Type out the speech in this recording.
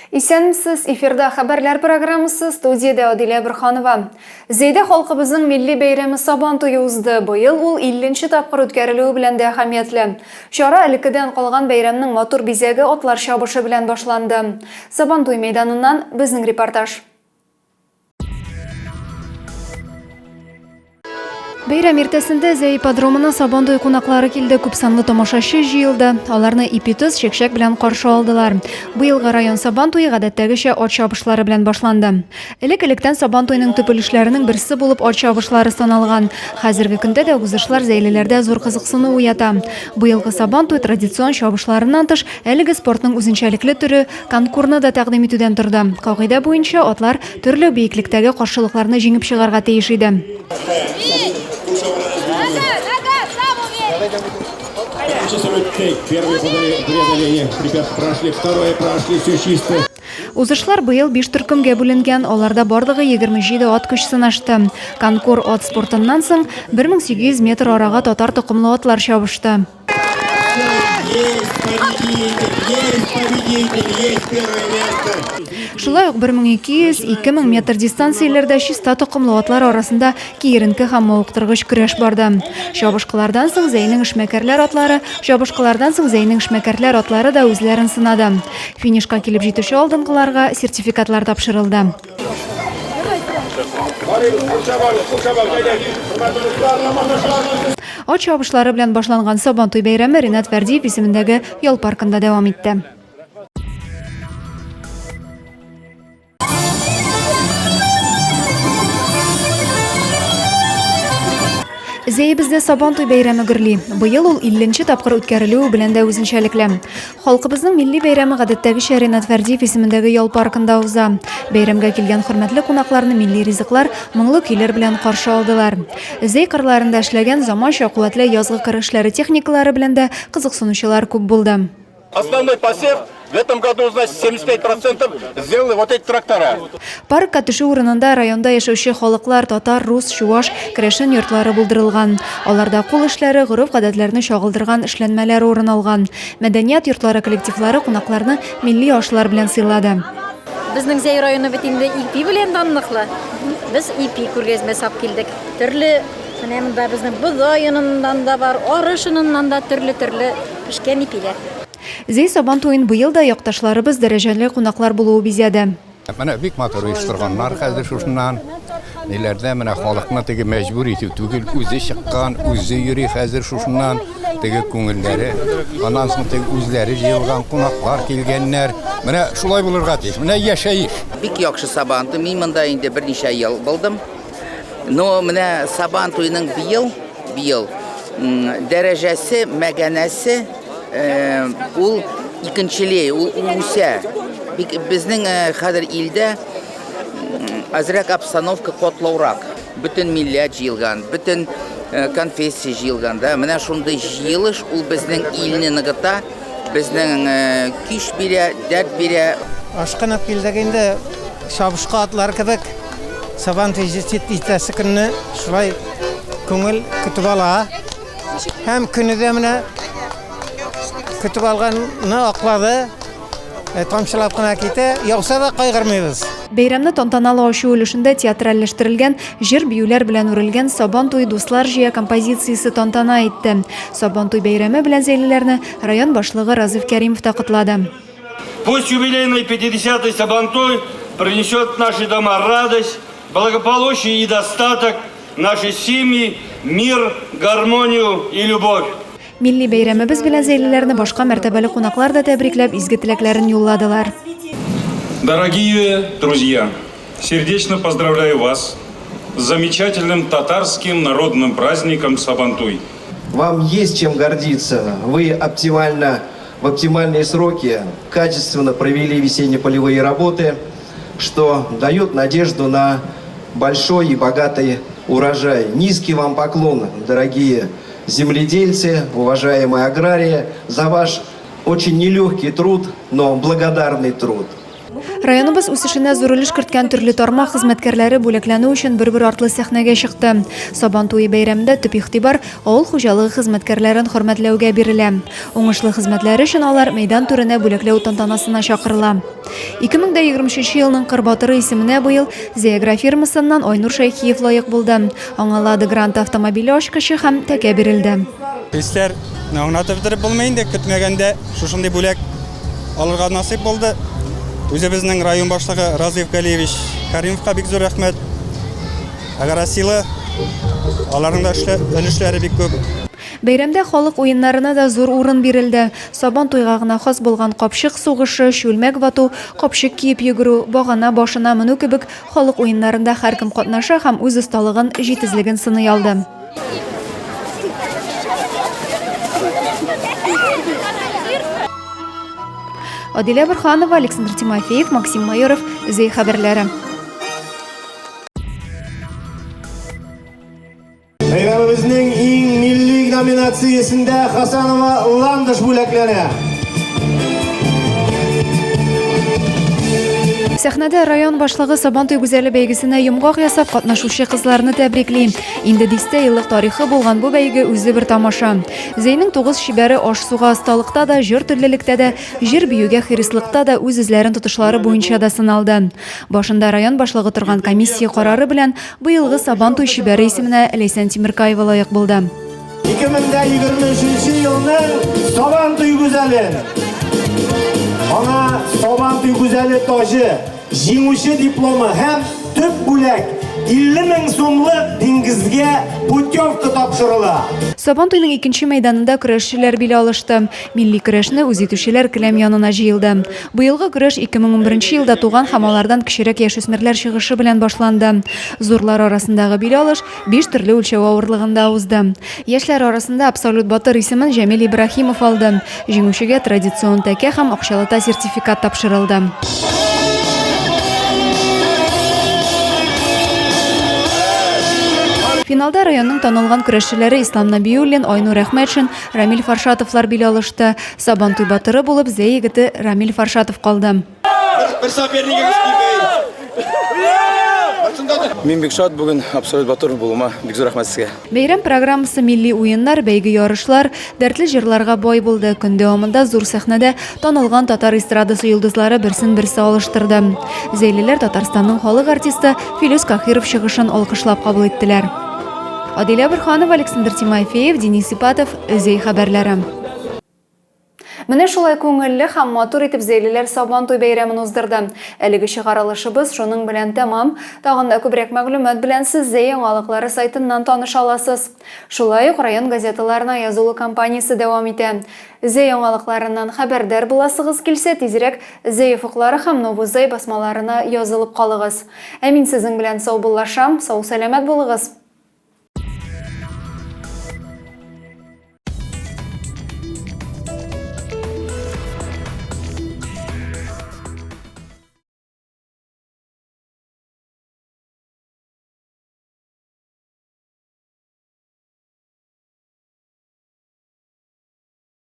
Исәнмесез, эфирда хәбәрләр программасы, студияда Адилә Бирханова. Зәйдә халкыбызның милли бәйрәме Сабан туе узды. Быел ул 50-нче тапкыр үткәрелүе белән дә әһәмиятле. Чара элеккедән калган бәйрәмнең матур бизәге атлар чабышы белән башланды. Сабан туй мәйданыннан безнең репортаж. Бәйрәм иртәсендә Зәй ипподромына Сабан туй кунаклары килде, күп санлы тамашачы җыелды. Аларны ипи-тоз, чәк-чәк белән каршы алдылар. Быелгы район Сабан туе гадәттәгечә ат чабышлары белән башланды. Элек-электән Сабан туйның төп өлешләренең берсе булып ат чабышлары саналган. Хәзерге көндә дә узышлар зәйлеләрдә зур кызыксыну уята. Быелгы Сабан туй традицион чабышларыннан тыш, әлеге спортның үзенчәлекле түре конкурны да тәкъдим итүдән торды. Кагыйдә буенча атлар төрле бейеклектәге каршылыкларны җиңеп чыгарга тиеш иде. Первое преодоление. Ребят прошли, второе прошли, все чисто. Узышлар быел 5 төркемгә бүленгән, аларда барлыгы 27 ат көч сынашты. Конкур ат спортыннан соң 1800 метр арага татар токымлы атлар чабышты. Шулай ук 1200-2000 метр дистанцияләрдә чиста токымлы атлар арасында киеренке һәм мавыктыргыч көрәш барды. Чабышкылардан соң Зәйнең эшмәкәрләр атлары да үзләрен сынады. Финишка килеп җитүче алдынгыларга сертификатлар тапшырылды. Ат чабышлары белән башланган Сабан туй бәйрәме Ринат Фәрдиев исемендәге ял паркында дәвам итте. Зәйбездә Сабан туй бәйрәме гөрли. Быел ул 50-нче тапкыр үткәрелүе белән дә үзенчәлекле. Халкыбызның милли бәйрәме гадәттәгечә Ринат Фәрдиев исемендәге ял паркында уза. Бәйрәмгә килгән хөрмәтле кунакларны милли ризыклар, моңлы көйләр белән каршы алдылар. Зәй кырларында эшләгән заманча куәтле язгы кыр эшләре техникалары белән дә кызыксынучылар күп булды. Основной посев в этом году, значит, 75% сделали вот эти трактора. Паркка төшү урынында районда яшәүче халыклар татар, рус, чуаш, керәшен йортлары булдырылган. Аларда кул эшләре, гореф-гадәтләрне чагылдырган эшләнмәләр урын алган. Мәдәният йортлары коллективлары кунакларны милли ашлар белән сыйлады. Безнең Зәй районы бит инде ипи белән данлыклы. Без ипи күргәзмә сап килдек. Төрле менә монда безнең бозайыннан да бар, арышыннан да төрле пешкән ипиләр. Зәй Сабан туен быел да якташларыбыз дәрәҗәле кунаклар булуы бизәде. Менә бик матур оештырганнар хәзер шушыннан. Ниләрдә менә халыкны теге мәҗбүр итү түгел, үзе чыккан, үзе йөри хәзер шушыннан теге күңелләре, аннан соң теге үзләре җыелган кунаклар килгәннәр. Менә шулай булырга тиеш. Менә яшәеш. Бик яхшы Сабан туй. Мин монда инде берничә ел булдым. Но менә Сабан туйның быел дәрәҗәсе, мәгънәсе ул икенчеле, ул үсә. Безнең хәзер илдә азрак обстановка котлаурак. Бөтен милләт җыелган, бөтен конфессия җыелган да. Менә шундый җыелыш ул безнең илне ныгыта, безнең көч бирә, дәрт бирә. Ашкынып килдек инде чабышка атлар кебек. Сабан туй җитәсе көнне шулай күңел көтеп ала. Һәм көнедә менә көтеп алганны аклады. Тамчылап кына китә, яуса да кайгырмыйбыз. Бәйрәмне тантаналы ачу өлешендә театральләштерелгән, җыр биюләр белән үрелгән Сабан туй дуслар җыя композициясе тантана итте. Сабан туй бәйрәме белән зәйлеләрне район башлыгы Разиф Кәримов та котлады. Пусть юбилейный 50-й Сабан туй принесет в наши дома радость, благополучие и достаток, наши семьи, мир, гармонию и любовь. Милли бәйрәмебез белән зәйлеләрне башка мәртәбәле кунаклар да тәбрикләп изге теләкләрен юлладылар. Дорогие друзья, сердечно поздравляю вас с замечательным татарским народным праздником Сабан туй. Вам есть чем гордиться. Вы в оптимальные сроки качественно провели весенне-полевые работы, что дает надежду на большой и богатый урожай. Низкий вам поклон, дорогие земледельцы, уважаемые аграрии, за ваш очень нелегкий труд, но благодарный труд. Районыбыз үсешенә зур өлеш керткән төрле тармак хезмәткәрләре бүләкләнү өчен бер артлы сәхнәгә чыкты. Сабан туе бәйрәмендә төп игътибар авыл хуҗалыгы хезмәткәрләрен хөрмәтләүгә бирелә. Уңышлы хезмәтләре өчен алар мәйдан түренә бүләкләү тантанасына чакырыла. 2023 елның Кырбатыры исеменә быел Зеягра фирмасыннан Айнур Шәйхиев лаек булды. Аңа Лада Грант автомобиле ачкычы һәм тәкә бирелде. Истер аңлатып бетереп булмый инде, көтмәгәндә шушындый бүләк алырга насыйп булды. Үзебезнең район башлыгы Разиев Галиевич Каримовка бик зур рәхмәт. Әгәр асилы аларның да өлешләре бик күп. Бәйрәмдә халык уеннарына да зур урын бирелде. Сабан туйга гына хас булган капчык сугышы, шүлмәк вату, капчык киеп йөгерү, багана башына менү кебек халык уеннарында һәркем катнаша һәм үз осталыгын, җитезлеген сыный алды. Адилә Бұрханова, Александр Тимофеев, Максим Майоров, Зей хәбәрләре. Бәйрәмебезнең иң милли номинациясендә Хасанова Ландыш бүләкләнә. Сәхнәдә район башлыгы Сабан туй гүзәле бәйгесенә йомгак ясап катнашучы кызларны тәбрикли. Инде 10 еллык тарихы булган бу бәйге үзе бер тамаша. Зейнең 9 шибәре аш-суга асталыкта да, җыр төрлелектә дә, җир биюгә хирислыкта да үз үзләрен тотышлары буенча да сыналды. Башында район башлыгы торган комиссия карары белән быелгы Сабан туй шибәре исеменә Ләйсән Тимеркаева лаек булды. 2023 елның Сабан туй гүзәле. Аңа Сабан туй гүзәле тажы, җиңүче дипломы һәм төп бүләк 50 000 сумлык диңгезгә путевка тапшырыла. Сабан туйның икенче мәйданында көрәшчеләр биле алышты. Милли көрәшне үз итүчеләр келәм янына җыелды. Быелгы көрәш 2011 елда туган һәм алардан кечерәк яшүсмерләр чыгышы белән башланды. Зурлар арасындагы биле алыш 5 төрле үлчәү авырлыгында узды. Яшьләр арасында Абсолют Батыр исемен Җәмил Ибраһимов алды. Җиңүчегә традицион тәкә һәм акчалата сертификат тапшырылды. Финалда районның танылган көрәшчеләре Ислам Набиуллин, Айнур Әхмәтшин, Рамил Фаршатовлар биле алышты. Сабан туй батыры булып Зәй егете Рамил Фаршатов калды. Мин бик шат бүген Абсолют Батыр булуыма, бик зур рәхмәт сезгә. Бәйрәм программасы милли уеннар, бәйге ярышлар, дәртле җырларга бай булды. Көн дәвамында зур сәхнәдә танылган татар эстрадасы йолдызлары берсен-берсе алыштырды. Зәйлеләр Татарстанның халык артисты Филүс Кахиров чыгышын алкышлап кабул иттеләр. Адилә Бұрханова, Александр Тимофеев, Денис Ипатов, Зей хәбәрләре. Менә шулай күңелле һәм матур итеп Зәйлеләр Сабан туй бәйрәмен уздырды. Әлеге чыгарылышыбыз шуның белән тәмам. Тагын да күбрәк мәгълүмат белән сез Зей яңалыклары сайтыннан таныша аласыз. Шулай ук район газеталарына язылу кампаниясе дәвам итә. Зей яңалыкларыннан хәбәрдар буласыгыз килсә, тизрәк Зей фуклары һәм Новузей басмаларына язылып калыгыз. Ә мин сезнең белән сау булашам, сау сәламәт булыгыз.